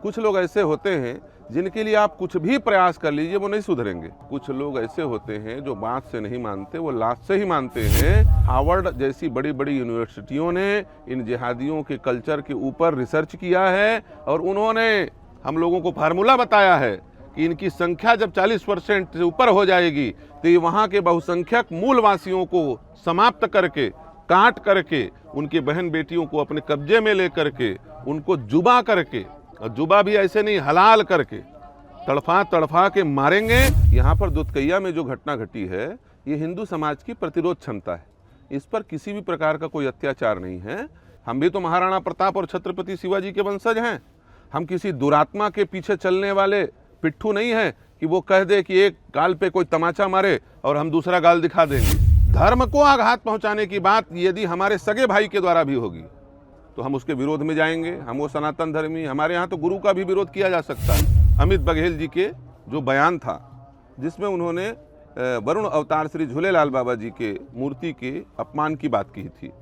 कुछ लोग ऐसे होते हैं जिनके लिए आप कुछ भी प्रयास कर लीजिए वो नहीं सुधरेंगे। कुछ लोग ऐसे होते हैं जो बात से नहीं मानते, वो लात से ही मानते हैं। हार्वर्ड जैसी बड़ी बड़ी यूनिवर्सिटियों ने इन जिहादियों के कल्चर के ऊपर रिसर्च किया है और उन्होंने हम लोगों को फार्मूला बताया है कि इनकी संख्या जब 40% से ऊपर हो जाएगी तो ये वहाँ के बहुसंख्यक मूलवासियों को समाप्त करके, काट करके, उनकी बहन बेटियों को अपने कब्जे में लेकर के, उनको जुबा करके, और जुबा भी ऐसे नहीं हलाल करके, तड़फा तड़फा के मारेंगे। यहाँ पर दुधकैया में जो घटना घटी है ये हिंदू समाज की प्रतिरोध क्षमता है। इस पर किसी भी प्रकार का कोई अत्याचार नहीं है। हम भी तो महाराणा प्रताप और छत्रपति शिवाजी के वंशज हैं। हम किसी दुरात्मा के पीछे चलने वाले पिट्ठू नहीं है कि वो कह दे कि एक गाल पे कोई तमाचा मारे और हम दूसरा गाल दिखा देंगे। धर्म को आघात पहुंचाने की बात यदि हमारे सगे भाई के द्वारा भी होगी तो हम उसके विरोध में जाएंगे। हम वो सनातन धर्मी, हमारे यहाँ तो गुरु का भी विरोध किया जा सकता है। अमित बघेल जी के जो बयान था जिसमें उन्होंने वरुण अवतार श्री झूलेलाल बाबा जी के मूर्ति के अपमान की बात की थी,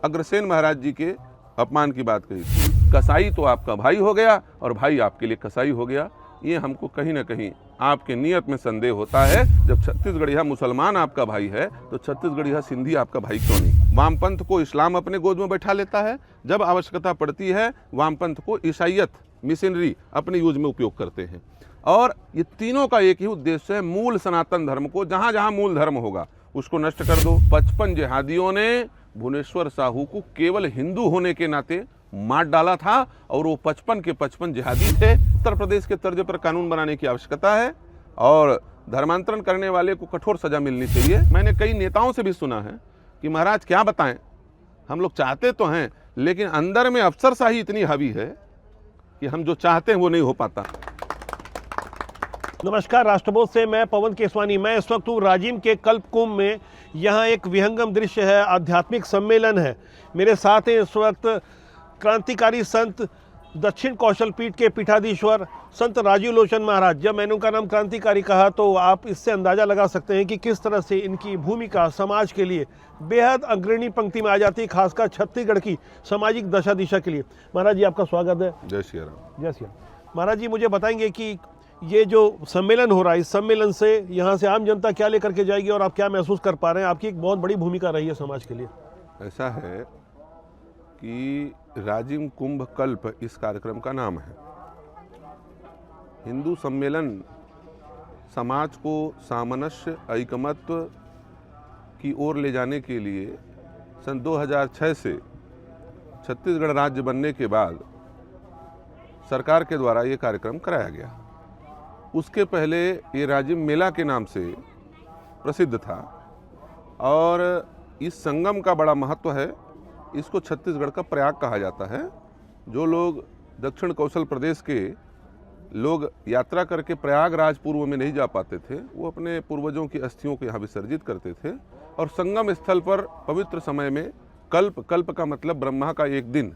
अग्रसेन महाराज जी के अपमान की बात कही थी। कसाई तो आपका भाई हो गया और भाई आपके लिए कसाई हो गया। ये हमको कहीं ना कहीं आपके नियत में संदेह होता है। जब छत्तीसगढ़िया मुसलमान आपका भाई है तो छत्तीसगढ़िया सिंधी आपका भाई क्यों नहीं? वामपंथ को इस्लाम अपने गोद में बैठा लेता है, जब आवश्यकता पड़ती है वामपंथ को ईसाइयत, मिशनरी अपने यूज में उपयोग करते हैं। और ये तीनों का एक ही उद्देश्य है, मूल सनातन धर्म को जहां जहां मूल धर्म होगा उसको नष्ट कर दो। 55 जिहादियों ने भुवनेश्वर साहू को केवल हिंदू होने के नाते मार डाला था और वो 55 के 55 जिहादी थे। उत्तर प्रदेश के तर्ज पर कानून बनाने की आवश्यकता है और धर्मांतरण करने वाले को कठोर सजा मिलनी चाहिए। मैंने कई नेताओं से भी सुना है कि महाराज क्या बताएं, हम लोग चाहते तो हैं लेकिन अंदर में अफसरशाही इतनी हावी है कि हम जो चाहते हैं वो नहीं हो पाता। नमस्कार, राष्ट्रबोध से मैं पवन केसवानी। मैं इस वक्त हूँ राजिम के कल्प कुंभ में। यहाँ एक विहंगम दृश्य है, आध्यात्मिक सम्मेलन है। मेरे साथ हैं इस वक्त क्रांतिकारी संत दक्षिण कौशल पीठ के पीठाधीश्वर संत राजीव लोचन महाराज। जब मैंने उनका नाम क्रांतिकारी कहा तो आप इससे अंदाज़ा लगा सकते हैं कि किस तरह से इनकी भूमिका समाज के लिए बेहद अग्रणी पंक्ति में आ जाती है, खासकर छत्तीसगढ़ की सामाजिक दशा दिशा के लिए। महाराज जी आपका स्वागत है। जय श्री राम। जय श्री राम। महाराज जी मुझे बताएंगे कि ये जो सम्मेलन हो रहा है, इस सम्मेलन से यहाँ से आम जनता क्या लेकर के जाएगी और आप क्या महसूस कर पा रहे हैं? आपकी एक बहुत बड़ी भूमिका रही है समाज के लिए। ऐसा है कि राजिम कुंभ कल्प इस कार्यक्रम का नाम है। हिंदू सम्मेलन समाज को सामंजस्य, ऐकमत्य की ओर ले जाने के लिए सन 2006 से छत्तीसगढ़ राज्य बनने के बाद सरकार के द्वारा ये कार्यक्रम कराया गया। उसके पहले ये राजिम मेला के नाम से प्रसिद्ध था और इस संगम का बड़ा महत्व है। इसको छत्तीसगढ़ का प्रयाग कहा जाता है। जो लोग दक्षिण कौशल प्रदेश के लोग यात्रा करके प्रयागराज पूर्व में नहीं जा पाते थे, वो अपने पूर्वजों की अस्थियों को यहाँ विसर्जित करते थे। और संगम स्थल पर पवित्र समय में कल्प का मतलब ब्रह्मा का एक दिन,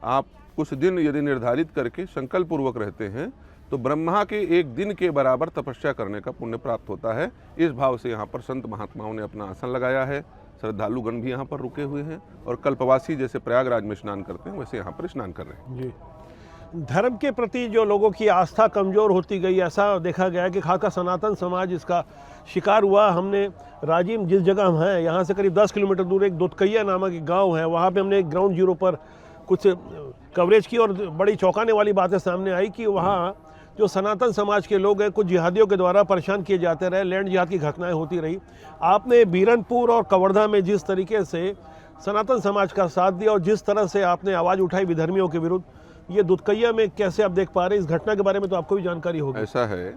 आप कुछ दिन यदि निर्धारित करके संकल्प पूर्वक रहते हैं तो ब्रह्मा के एक दिन के बराबर तपस्या करने का पुण्य प्राप्त होता है। इस भाव से यहाँ पर संत महात्माओं ने अपना आसन लगाया है। श्रद्धालुगण भी यहाँ पर रुके हुए हैं और कल्पवासी जैसे प्रयागराज में स्नान करते हैं वैसे यहाँ पर स्नान कर रहे हैं। जी, धर्म के प्रति जो लोगों की आस्था कमज़ोर होती गई, ऐसा देखा गया कि खासकर सनातन समाज इसका शिकार हुआ। हमने राजिम जिस जगह हम हैं यहाँ से करीब 10 किलोमीटर दूर एक दुधकैया नामक एक गाँव है, वहाँ पर हमने एक ग्राउंड जीरो पर कुछ कवरेज की और बड़ी चौंकाने वाली बातें सामने आई कि वहाँ जो सनातन समाज के लोग हैं कुछ जिहादियों के द्वारा परेशान किए जाते रहे, लैंड जिहाद की घटनाएं होती रही। आपने बीरनपुर और कवर्धा में जिस तरीके से सनातन समाज का साथ दिया और जिस तरह से आपने आवाज़ उठाई विधर्मियों के विरुद्ध, ये दुधकैया में कैसे आप देख पा रहे हैं? इस घटना के बारे में तो आपको भी जानकारी होगी। ऐसा है,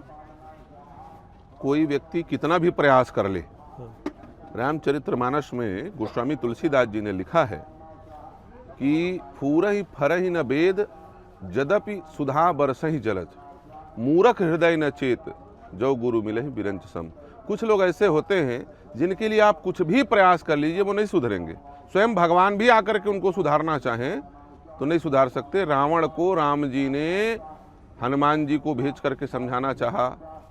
कोई व्यक्ति कितना भी प्रयास कर ले, रामचरितमानस में गोस्वामी तुलसीदास जी ने लिखा है कि फूरहि फरहि न वेद जदपि सुधा बरसहि जलज, मूरख हृदय न चेत जो गुरु मिलहि बिरंच सम। कुछ लोग ऐसे होते हैं जिनके लिए आप कुछ भी प्रयास कर लीजिए वो नहीं सुधरेंगे। स्वयं भगवान भी आकर के उनको सुधारना चाहें तो नहीं सुधार सकते। रावण को राम जी ने हनुमान जी को भेज करके समझाना चाहा,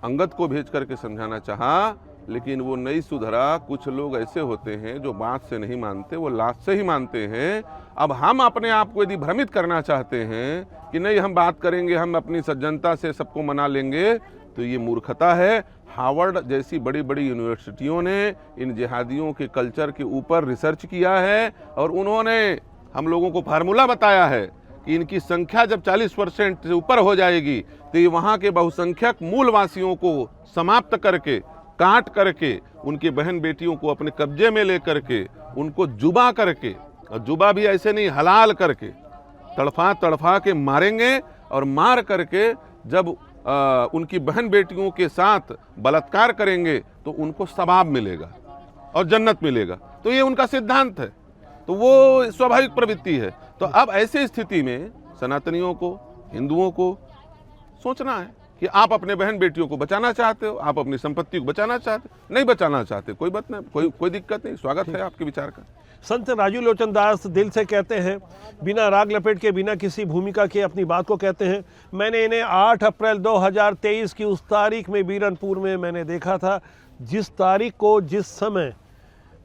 अंगद को भेज करके समझाना चाहा, लेकिन वो नहीं सुधरा। कुछ लोग ऐसे होते हैं जो बात से नहीं मानते, वो लात से ही मानते हैं। अब हम अपने आप को यदि भ्रमित करना चाहते हैं कि नहीं हम बात करेंगे, हम अपनी सज्जनता से सबको मना लेंगे, तो ये मूर्खता है। हार्वर्ड जैसी बड़ी बड़ी यूनिवर्सिटियों ने इन जिहादियों के कल्चर के ऊपर रिसर्च किया है और उन्होंने हम लोगों को फार्मूला बताया है कि इनकी संख्या जब 40% से ऊपर हो जाएगी तो ये वहाँ के बहुसंख्यक मूलवासियों को समाप्त करके, काट करके, उनकी बहन बेटियों को अपने कब्जे में ले करके, उनको जुबा करके, और जुबा भी ऐसे नहीं हलाल करके, तड़फा तड़फा के मारेंगे और मार करके जब उनकी बहन बेटियों के साथ बलात्कार करेंगे तो उनको सवाब मिलेगा और जन्नत मिलेगा। तो ये उनका सिद्धांत है, तो वो स्वाभाविक प्रवृत्ति है। तो अब ऐसे स्थिति में सनातनियों को, हिंदुओं को सोचना है कि आप अपने बहन बेटियों को बचाना चाहते हो, आप अपनी संपत्ति को बचाना चाहते हो, नहीं बचाना चाहते, कोई बात नहीं, कोई दिक्कत नहीं, स्वागत है आपके विचार का। संत राजू लोचन दास दिल से कहते हैं, बिना राग लपेट के, बिना किसी भूमिका के अपनी बात को कहते हैं। मैंने इन्हें 8 अप्रैल 2023 की उस तारीख में बीरनपुर में मैंने देखा था, जिस तारीख को, जिस समय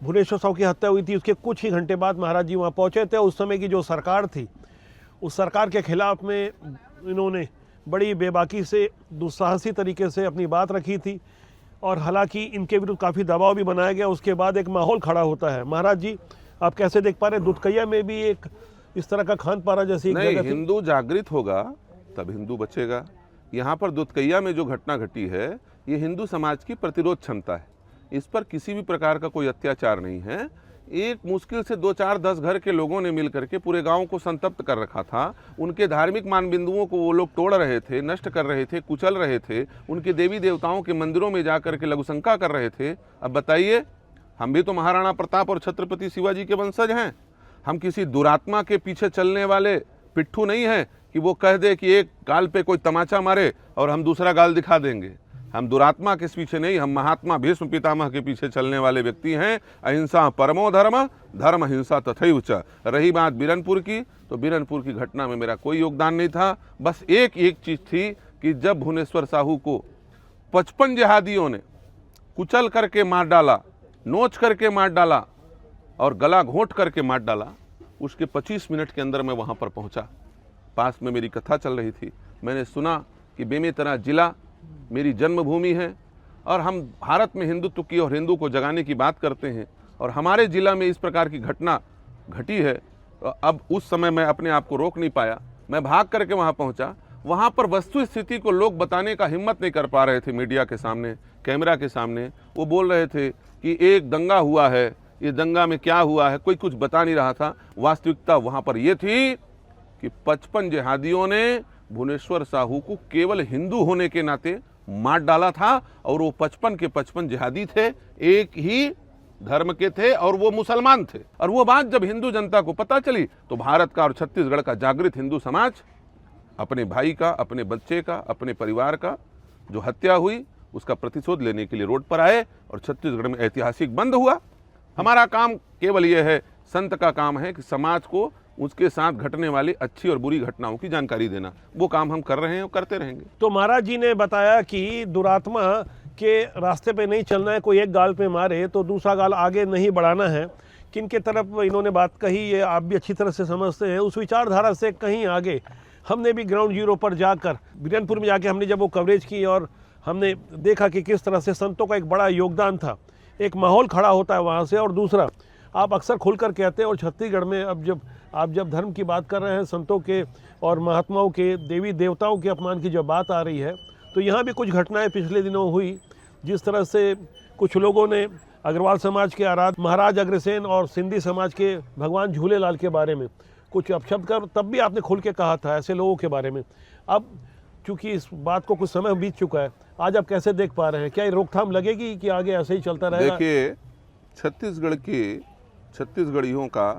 भुवनेश्वर साहू की हत्या हुई थी, उसके कुछ ही घंटे बाद महाराज जी वहाँ पहुँचे थे। उस समय की जो सरकार थी, उस सरकार के खिलाफ में इन्होंने बड़ी बेबाकी से, दुस्साहसी तरीके से अपनी बात रखी थी और हालांकि इनके विरुद्ध काफ़ी दबाव भी बनाया गया। उसके बाद एक माहौल खड़ा होता है। महाराज जी आप कैसे देख पा रहे हैं, दुधकैया में भी एक इस तरह का खान पारा जैसी नहीं, हिंदू जागृत होगा तब हिंदू बचेगा। यहाँ पर दुधकैया में जो घटना घटी है ये हिंदू समाज की प्रतिरोध क्षमता है, इस पर किसी भी प्रकार का कोई अत्याचार नहीं है। एक मुश्किल से 2, 4, 10 घर के लोगों ने मिल करके पूरे गांव को संतप्त कर रखा था। उनके धार्मिक मान बिंदुओं को वो लोग तोड़ रहे थे, नष्ट कर रहे थे, कुचल रहे थे, उनके देवी देवताओं के मंदिरों में जा करके लघुशंका कर रहे थे। अब बताइए, हम भी तो महाराणा प्रताप और छत्रपति शिवाजी के वंशज हैं। हम किसी दुरात्मा के पीछे चलने वाले पिट्ठू नहीं हैं कि वो कह दे कि एक गाल पे कोई तमाचा मारे और हम दूसरा गाल दिखा देंगे। हम दुरात्मा के पीछे नहीं, हम महात्मा भीष्म पितामह के पीछे चलने वाले व्यक्ति हैं। अहिंसा परमो धर्म, धर्म हिंसा तथैव च। रही बात बीरनपुर की, तो बीरनपुर की घटना में मेरा कोई योगदान नहीं था। बस एक चीज़ थी कि जब भुवनेश्वर साहू को 55 जिहादियों ने कुचल करके मार डाला, नोच करके मार डाला और गला घोंट करके मार डाला, उसके 25 मिनट के अंदर मैं वहाँ पर पहुँचा। पास में मेरी कथा चल रही थी। मैंने सुना कि बेमेतरा जिला मेरी जन्मभूमि है और हम भारत में हिंदुत्व की और हिंदू को जगाने की बात करते हैं, और हमारे जिला में इस प्रकार की घटना घटी है। तो अब उस समय मैं अपने आप को रोक नहीं पाया, मैं भाग करके वहाँ पहुँचा। वहाँ पर वस्तु स्थिति को लोग बताने का हिम्मत नहीं कर पा रहे थे मीडिया के सामने, कैमरा के सामने। वो बोल रहे थे कि एक दंगा हुआ है, ये दंगा में क्या हुआ है, कोई कुछ बता नहीं रहा था। वास्तविकता वहाँ पर ये थी कि 55 जिहादियों ने भुवनेश्वर साहू को केवल हिंदू होने के नाते मार डाला था, और वो 55 के 55 जिहादी थे, एक ही धर्म के थे और वो मुसलमान थे। और वो बात जब हिंदू जनता को पता चली तो भारत का और छत्तीसगढ़ का जागृत हिंदू समाज अपने भाई का, अपने बच्चे का, अपने परिवार का जो हत्या हुई उसका प्रतिशोध लेने के लिए रोड पर आए और छत्तीसगढ़ में ऐतिहासिक बंद हुआ। हमारा काम केवल यह है, संत का काम है कि समाज को उसके साथ घटने वाली अच्छी और बुरी घटनाओं की जानकारी देना। वो काम हम कर रहे हैं और करते रहेंगे। तो महाराज जी ने बताया कि दुरात्मा के रास्ते पे नहीं चलना है, कोई एक गाल पे मारे तो दूसरा गाल आगे नहीं बढ़ाना है। किन के तरफ इन्होंने बात कही ये आप भी अच्छी तरह से समझते हैं। उस विचारधारा से कहीं आगे हमने भी ग्राउंड जीरो पर जाकर, बीरनपुर में जाके हमने जब वो कवरेज की और हमने देखा कि किस तरह से संतों का एक बड़ा योगदान था, एक माहौल खड़ा होता है वहाँ से। और दूसरा, आप अक्सर खुलकर कहते हैं, और छत्तीसगढ़ में अब आप जब धर्म की बात कर रहे हैं, संतों के और महात्माओं के, देवी देवताओं के अपमान की जब बात आ रही है, तो यहाँ भी कुछ घटनाएं पिछले दिनों हुई। जिस तरह से कुछ लोगों ने अग्रवाल समाज के आराध्य महाराज अग्रसेन और सिंधी समाज के भगवान झूलेलाल के बारे में कुछ अपशब्द कर, तब भी आपने खुल के कहा था ऐसे लोगों के बारे में। अब चूँकि इस बात को कुछ समय बीत चुका है, आज आप कैसे देख पा रहे हैं, क्या ये रोकथाम लगेगी कि आगे ऐसे ही चलता रहेगा? देखिए, छत्तीसगढ़ियों का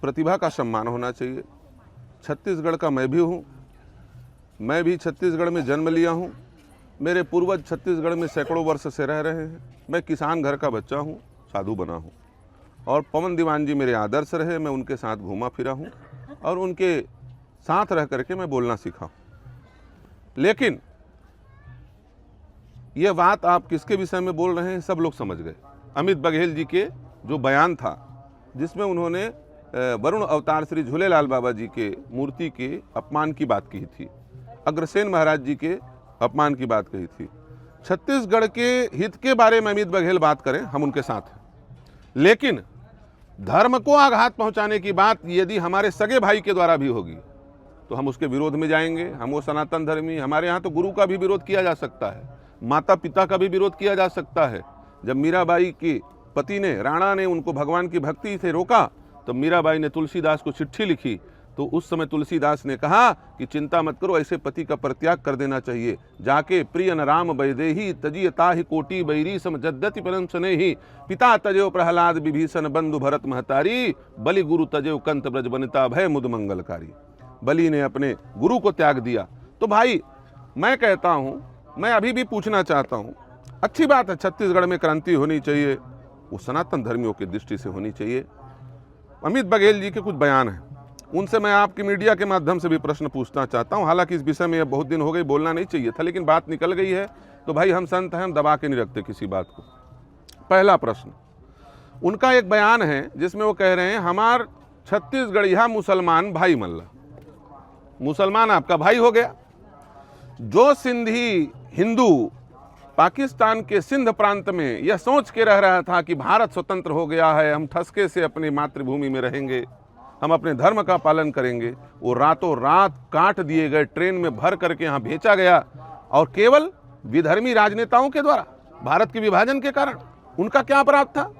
प्रतिभा का सम्मान होना चाहिए। छत्तीसगढ़ का मैं भी हूँ, मैं भी छत्तीसगढ़ में जन्म लिया हूँ। मेरे पूर्वज छत्तीसगढ़ में सैकड़ों वर्ष से रह रहे हैं। मैं किसान घर का बच्चा हूँ, साधु बना हूँ, और पवन दीवान जी मेरे आदर्श रहे। मैं उनके साथ घूमा फिरा हूँ और उनके साथ रह करके मैं बोलना सीखा हूँ। लेकिन यह बात आप किसके विषय में बोल रहे हैं सब लोग समझ गए। अमित बघेल जी के जो बयान था जिसमें उन्होंने वरुण अवतार श्री झूलेलाल बाबा जी के मूर्ति के अपमान की बात की थी, अग्रसेन महाराज जी के अपमान की बात कही थी। छत्तीसगढ़ के हित के बारे में अमित बघेल बात करें, हम उनके साथ हैं, लेकिन धर्म को आघात पहुंचाने की बात यदि हमारे सगे भाई के द्वारा भी होगी तो हम उसके विरोध में जाएंगे। हम वो सनातन धर्मी, हमारे यहाँ तो गुरु का भी विरोध किया जा सकता है, माता पिता का भी विरोध किया जा सकता है। जब मीराबाई के पति ने, राणा ने उनको भगवान की भक्ति से रोका तो मीराबाई ने तुलसीदास को चिट्ठी लिखी, तो उस समय तुलसीदास ने कहा कि चिंता मत करो, ऐसे पति का परित्याग कर देना चाहिए। जाके प्रिय न राम वैदेही तजिय ताहि कोटि बैरी सम जद्दति परम स्नेही पिता तजो प्रहलाद विभीषण बंधु भरत महतारी बलि गुरु तजो कंत ब्रज बनिता भय मुद मंगलकारी। बलि ने अपने गुरु को त्याग दिया। तो भाई मैं कहता हूँ, मैं अभी भी पूछना चाहता हूँ, अच्छी बात है छत्तीसगढ़ में क्रांति होनी चाहिए, वो सनातन धर्मियों की दृष्टि से होनी चाहिए। अमित बघेल जी के कुछ बयान हैं, उनसे मैं आपकी मीडिया के माध्यम से भी प्रश्न पूछना चाहता हूं। हालांकि इस विषय में बहुत दिन हो गए, बोलना नहीं चाहिए था, लेकिन बात निकल गई है तो भाई हम संत हैं, हम दबा के नहीं रखते किसी बात को। पहला प्रश्न, उनका एक बयान है जिसमें वो कह रहे हैं हमार छत्तीसगढ़िया मुसलमान भाई मल्ला, मुसलमान आपका भाई हो गया। जो सिंधी हिंदू पाकिस्तान के सिंध प्रांत में यह सोच के रह रहा था कि भारत स्वतंत्र हो गया है, हम ठसके से अपनी मातृभूमि में रहेंगे, हम अपने धर्म का पालन करेंगे, वो रातों रात काट दिए गए, ट्रेन में भर करके यहाँ भेजा गया, और केवल विधर्मी राजनेताओं के द्वारा, भारत के विभाजन के कारण। उनका क्या अपराध था?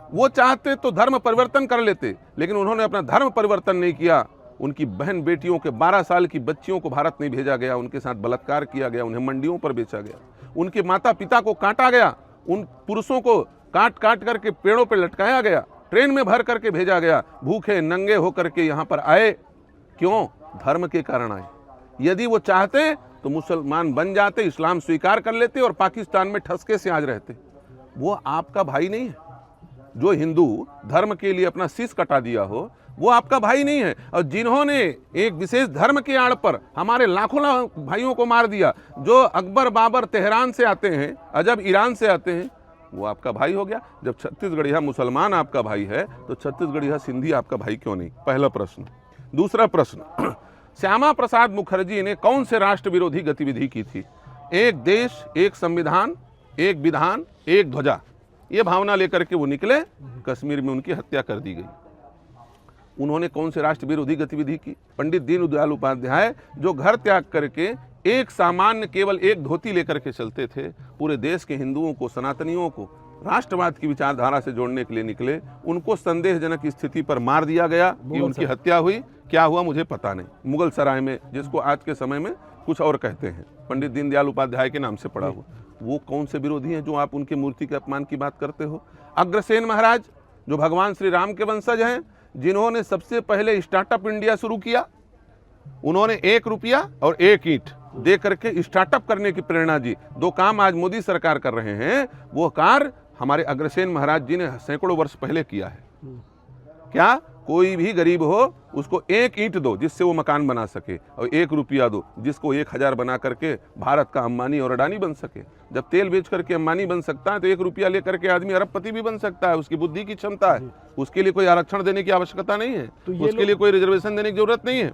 वो चाहते तो धर्म परिवर्तन कर लेते, लेकिन उन्होंने अपना धर्म परिवर्तन नहीं किया। उनकी बहन बेटियों के 12 साल की बच्चियों को भारत नहीं भेजा गया, उनके साथ बलात्कार किया गया, उन्हें मंडियों पर बेचा गया, उनके माता पिता को काटा गया, उन पुरुषों को काट काट करके पेड़ों पर लटकाया गया, ट्रेन में भर करके भेजा गया, भूखे नंगे होकर के यहाँ पर आए। क्यों? धर्म के कारण आए। यदि वो चाहते तो मुसलमान बन जाते, इस्लाम स्वीकार कर लेते और पाकिस्तान में ठसके से आज रहते। वो आपका भाई नहीं है। जो हिंदू धर्म के लिए अपना शीश कटा दिया हो वो आपका भाई नहीं है। और जिन्होंने एक विशेष धर्म के आड़ पर हमारे लाखों भाइयों को मार दिया, जो अकबर बाबर तेहरान से आते हैं, अजब ईरान से आते हैं, वो आपका भाई हो गया। जब छत्तीसगढ़िया मुसलमान आपका भाई है तो छत्तीसगढ़िया सिंधी आपका भाई क्यों नहीं? पहला प्रश्न। दूसरा प्रश्न, श्यामा प्रसाद मुखर्जी ने कौन से राष्ट्र विरोधी गतिविधि की थी? एक देश, एक संविधान, एक विधान, एक ध्वजा, ये भावना लेकर के वो निकले, कश्मीर में उनकी हत्या कर दी गई। उन्होंने कौन से राष्ट्र विरोधी गतिविधि की? पंडित दीनदयाल उपाध्याय जो घर त्याग करके एक सामान्य केवल एक धोती लेकर के चलते थे, पूरे देश के हिंदुओं को, सनातनियों को राष्ट्रवाद की विचारधारा से जोड़ने के लिए निकले, उनको संदेहजनक स्थिति पर मार दिया गया कि उनकी हत्या हुई। क्या हुआ मुझे पता नहीं। मुगल सराय में, जिसको आज के समय में कुछ और कहते हैं, पंडित दीनदयाल उपाध्याय के नाम से पड़ा हुआ। वो कौन से विरोधी हैं जो आप उनके मूर्ति के अपमान की बात करते हो? अग्रसेन महाराज जो भगवान श्री राम के वंशज हैं, जिन्होंने सबसे पहले स्टार्टअप इंडिया शुरू किया, उन्होंने 1 रुपया और 1 ईंट दे करके स्टार्टअप करने की प्रेरणा दी। 2 काम आज मोदी सरकार कर रहे हैं, वो कार्य हमारे अग्रसेन महाराज जी ने सैकड़ों वर्ष पहले किया है। क्या? कोई भी गरीब हो उसको 1 ईंट दो जिससे वो मकान बना सके, और 1 रुपया दो जिसको 1000 बना करके भारत का अंबानी और अडानी बन सके। जब तेल बेच करके अंबानी बन सकता है तो 1 रुपया लेकर के आदमी अरबपति भी बन सकता है। उसकी बुद्धि की क्षमता है, उसके लिए कोई आरक्षण देने की आवश्यकता नहीं है, उसके लिए कोई रिजर्वेशन देने की जरूरत नहीं है।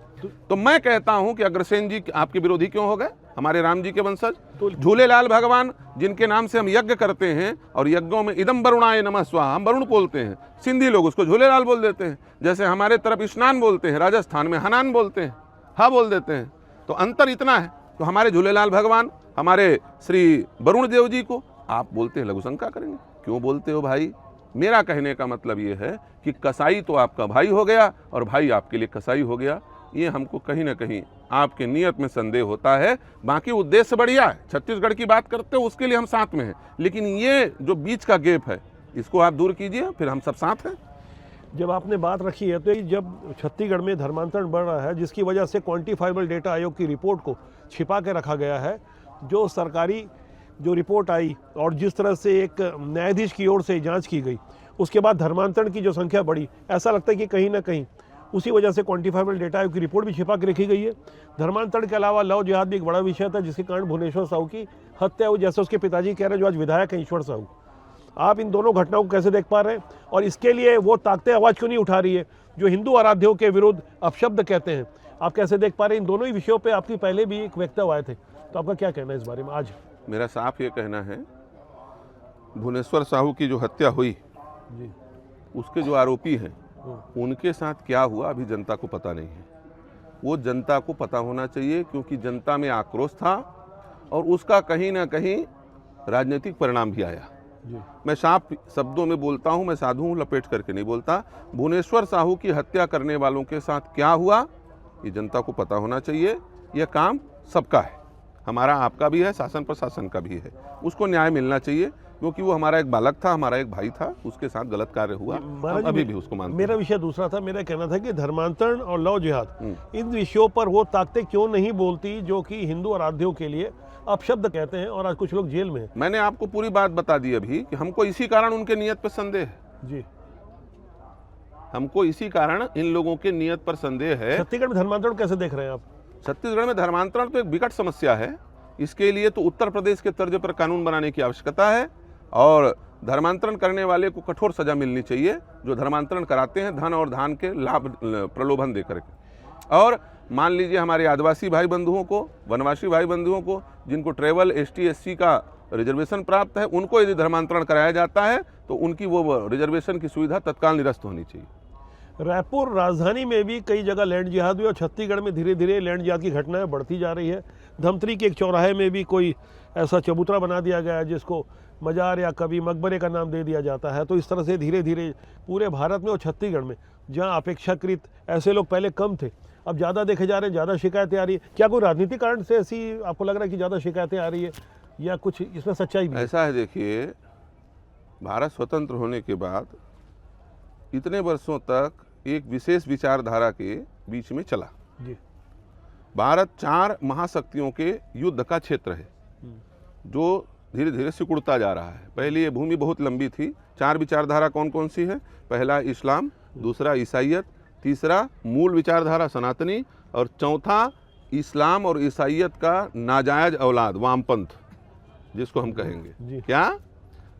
तो मैं कहता हूं कि अग्रसेन जी आपके विरोधी क्यों हो गए? हमारे राम जी के वंशज, झूलेलाल भगवान जिनके नाम से हम यज्ञ करते हैं, और यज्ञों में इदम वरुणाय नमः स्वाहा, हम वरुण बोलते हैं, सिंधी लोग उसको झूलेलाल बोल देते हैं। जैसे हमारे तरफ स्नान बोलते हैं, राजस्थान में हनान बोलते हैं, हा बोल देते हैं। तो अंतर इतना है। तो हमारे झूलेलाल भगवान, हमारे श्री वरुण देव जी को आप बोलते हैं लघुशंका करेंगे? क्यों बोलते हो भाई? मेरा कहने का मतलब ये है कि कसाई तो आपका भाई हो गया और भाई आपके लिए कसाई हो गया। ये हमको कहीं ना कहीं आपके नियत में संदेह होता है। बाकी उद्देश्य बढ़िया है, छत्तीसगढ़ की बात करते हो उसके लिए हम साथ में हैं, लेकिन ये जो बीच का गैप है इसको आप दूर कीजिए, फिर हम सब साथ हैं। जब आपने बात रखी है तो जब छत्तीसगढ़ में धर्मांतरण बढ़ रहा है, जिसकी वजह से क्वांटिफाइबल डेटा आयोग की रिपोर्ट को छिपा के रखा गया है, जो सरकारी जो रिपोर्ट आई और जिस तरह से एक न्यायाधीश की ओर से जांच की गई, उसके बाद धर्मांतरण की जो संख्या बढ़ी, ऐसा लगता है कि कहीं ना कहीं उसी वजह से क्वांटिफाइबल डेटा आयोग की रिपोर्ट भी छिपा के रखी गई है। धर्मांतरण के अलावा लव जिहाद भी एक बड़ा विषय था, जिसके कारण भुवनेश्वर साहू की हत्या हुई, जैसे उसके पिताजी कह रहे हैं जो आज विधायक हैं ईश्वर साहू। आप इन दोनों घटनाओं को कैसे देख पा रहे हैं, और इसके लिए वो ताकतें आवाज़ क्यों नहीं उठा रही है जो हिंदू आराध्यों के विरुद्ध अपशब्द कहते हैं। आप कैसे देख पा रहे हैं? इन दोनों ही विषयों पे आपकी पहले भी एक वक्तव्य आए थे, तो आपका क्या कहना है इस बारे में आज? मेरा साफ ये कहना है, भुवनेश्वर साहू की जो हत्या हुई जी, उसके जो आरोपी हैं उनके साथ क्या हुआ अभी जनता को पता नहीं है। वो जनता को पता होना चाहिए, क्योंकि जनता में आक्रोश था और उसका कहीं ना कहीं राजनीतिक परिणाम भी आया। जी, मैं साफ शब्दों में बोलता हूँ, मैं साधु हूँ, लपेट करके नहीं बोलता। भुवनेश्वर साहू की हत्या करने वालों के साथ क्या हुआ ये जनता को पता होना चाहिए। यह काम सबका है, हमारा आपका भी है, शासन प्रशासन का भी है। उसको न्याय मिलना चाहिए, क्योंकि वो हमारा एक बालक था, हमारा एक भाई था, उसके साथ गलत कार्य हुआ, हम अभी भी उसको मानते हैं। मेरा विषय दूसरा था। मेरा कहना था कि धर्मांतरण और लव जिहाद, इन विषयों पर वो ताकतें क्यों नहीं बोलती जो कि हिंदू आराध्यों के लिए अपशब्द कहते हैं, और आज कुछ लोग जेल में हैं। मैंने आपको पूरी बात बता दी अभी कि हमको इसी कारण उनके नियत पर संदेह है। जी, हमको इसी कारण इन लोगों के नियत पर संदेह है। छत्तीसगढ़ में धर्मांतरण कैसे देख रहे हैं आप? छत्तीसगढ़ में धर्मांतरण तो एक विकट समस्या है। इसके लिए तो उत्तर प्रदेश के तर्ज पर कानून बनाने की आवश्यकता है, और धर्मांतरण करने वाले को कठोर सजा मिलनी चाहिए, जो धर्मांतरण कराते हैं धन और धान के लाभ प्रलोभन दे करके। और मान लीजिए हमारे आदिवासी भाई बंधुओं को, वनवासी भाई बंधुओं को, जिनको ट्रेवल ST SC का रिजर्वेशन प्राप्त है, उनको यदि धर्मांतरण कराया जाता है तो उनकी वो रिजर्वेशन की सुविधा तत्काल निरस्त होनी चाहिए। रायपुर राजधानी में भी कई जगह लैंड जिहाद हुई और छत्तीसगढ़ में धीरे धीरे लैंड जिहाद की घटनाएं बढ़ती जा रही है। धमतरी के एक चौराहे में भी कोई ऐसा चबूतरा बना दिया गया है जिसको मजार या कभी मकबरे का नाम दे दिया जाता है। तो इस तरह से धीरे धीरे पूरे भारत में और छत्तीसगढ़ में, जहां अपेक्षाकृत ऐसे लोग पहले कम थे, अब ज़्यादा देखे जा रहे हैं, ज़्यादा शिकायतें आ रही है। क्या कोई राजनीतिक कारण से ऐसी आपको लग रहा है कि ज़्यादा शिकायतें आ रही है, या कुछ इसमें सच्चाई भी है? ऐसा है, देखिए, भारत स्वतंत्र होने के बाद इतने वर्षों तक एक विशेष विचारधारा के बीच में चला। जी, भारत 4 महाशक्तियों के युद्ध का क्षेत्र है, जो धीरे धीरे सिकुड़ता जा रहा है। पहले ये भूमि बहुत लंबी थी। 4 विचारधारा कौन कौन सी है? पहला इस्लाम, दूसरा ईसाइयत, तीसरा मूल विचारधारा सनातनी, और चौथा इस्लाम और ईसाइयत का नाजायज औलाद वामपंथ, जिसको हम कहेंगे क्या,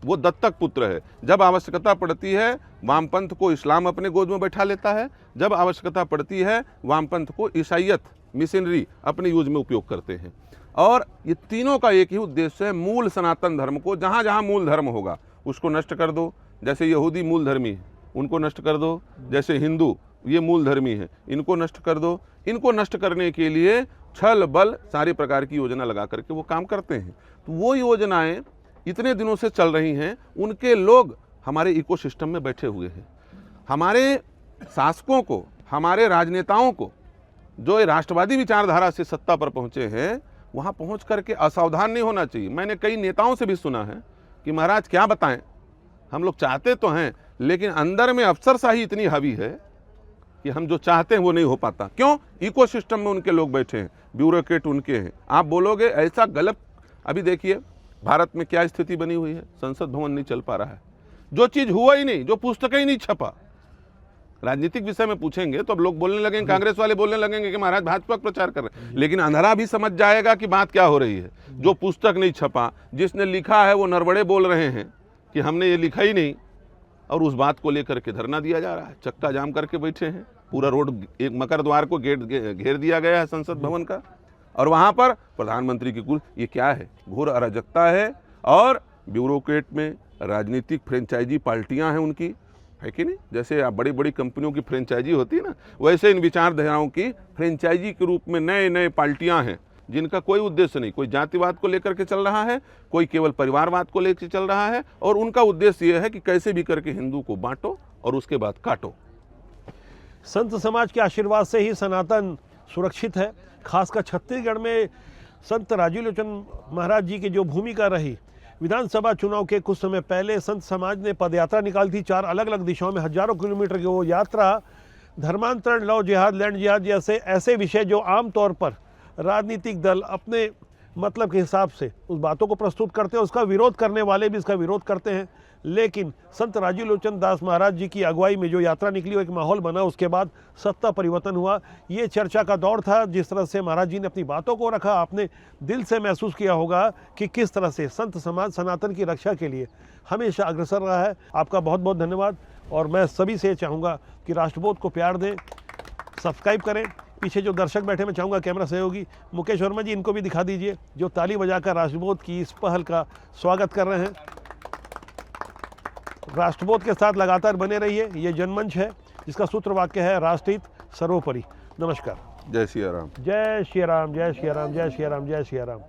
वो दत्तक पुत्र है। जब आवश्यकता पड़ती है वामपंथ को इस्लाम अपने गोद में बैठा लेता है, जब आवश्यकता पड़ती है वामपंथ को ईसाइयत मिशनरी अपने यूज में उपयोग करते हैं। और ये तीनों का एक ही उद्देश्य है, मूल सनातन धर्म को, जहाँ जहाँ मूल धर्म होगा उसको नष्ट कर दो। जैसे यहूदी मूल धर्मी है, उनको नष्ट कर दो। जैसे हिंदू ये मूल धर्मी है, इनको नष्ट कर दो। इनको नष्ट करने के लिए छल बल सारे प्रकार की योजना लगा करके वो काम करते हैं। तो वो योजनाएं इतने दिनों से चल रही हैं, उनके लोग हमारे इकोसिस्टम में बैठे हुए हैं। हमारे शासकों को, हमारे राजनेताओं को, जो राष्ट्रवादी विचारधारा से सत्ता पर पहुंचे हैं, वहां पहुंच करके असावधान नहीं होना चाहिए। मैंने कई नेताओं से भी सुना है कि महाराज क्या बताएं, हम लोग चाहते तो हैं लेकिन अंदर में अफसरशाही इतनी हावी है कि हम जो चाहते हैं वो नहीं हो पाता। क्यों? इकोसिस्टम में उनके लोग बैठे हैं, ब्यूरोक्रेट उनके हैं। आप बोलोगे ऐसा गलत। अभी देखिए भारत में क्या स्थिति बनी हुई है, संसद भवन नहीं चल पा रहा है, जो चीज हुआ ही नहीं, जो पुस्तकें ही नहीं छपा। राजनीतिक विषय में पूछेंगे तो अब लोग बोलने लगेंगे, कांग्रेस वाले बोलने लगेंगे कि महाराज भाजपा का प्रचार कर रहे हैं, लेकिन अंधेरा भी समझ जाएगा कि बात क्या हो रही है। जो पुस्तक नहीं छपा, जिसने लिखा है वो नरबड़े बोल रहे हैं कि हमने ये लिखा ही नहीं, और उस बात को लेकर के धरना दिया जा रहा है। चक्का जाम करके बैठे हैं, पूरा रोड, एक मकर द्वार को गेट घेर दिया गया है संसद भवन का, और वहां पर प्रधानमंत्री की कुल, ये क्या है? घोर अराजकता है। और ब्यूरोक्रेट में राजनीतिक फ्रेंचाइजी पार्टियां हैं उनकी, है कि नहीं? जैसे आप बड़ी बड़ी कंपनियों की फ्रेंचाइजी होती है ना, वैसे इन विचारधाराओं की फ्रेंचाइजी के रूप में नए नए पार्टियां हैं, जिनका कोई उद्देश्य नहीं। कोई जातिवाद को लेकर के चल रहा है, कोई केवल परिवारवाद को लेकर चल रहा है, और उनका उद्देश्य यह है कि कैसे भी करके हिंदू को बांटो और उसके बाद काटो। संत समाज के आशीर्वाद से ही सनातन सुरक्षित है। खासकर छत्तीसगढ़ में संत राजीव लोचन महाराज जी की जो भूमिका रही, विधानसभा चुनाव के कुछ समय पहले संत समाज ने पदयात्रा निकाली थी 4 अलग अलग दिशाओं में, हजारों किलोमीटर की वो यात्रा धर्मांतरण, लव जिहाद, लैंड जिहाद जैसे ऐसे विषय जो आमतौर पर राजनीतिक दल अपने मतलब के हिसाब से उस बातों को प्रस्तुत करते हैं, उसका विरोध करने वाले भी इसका विरोध करते हैं। लेकिन संत राजीव लोचन दास महाराज जी की अगुवाई में जो यात्रा निकली, वो एक माहौल बना, उसके बाद सत्ता परिवर्तन हुआ। ये चर्चा का दौर था, जिस तरह से महाराज जी ने अपनी बातों को रखा, आपने दिल से महसूस किया होगा कि किस तरह से संत समाज सनातन की रक्षा के लिए हमेशा अग्रसर रहा है। आपका बहुत बहुत धन्यवाद। और मैं सभी से चाहूँगा कि राष्ट्रबोध को प्यार दें, सब्सक्राइब करें। पीछे जो दर्शक बैठे, मैं चाहूँगा कैमरा सहयोगी मुकेश वर्मा जी, इनको भी दिखा दीजिए, जो ताली बजाकर राष्ट्रबोध की इस पहल का स्वागत कर रहे हैं। राष्ट्रबोध के साथ लगातार बने रहिए। ये जनमंच है जिसका सूत्र वाक्य है राष्ट्रहित सर्वोपरि। नमस्कार। जय सिया राम। जय श्री राम, जय श्री राम, जय श्री राम, जय श्री राम।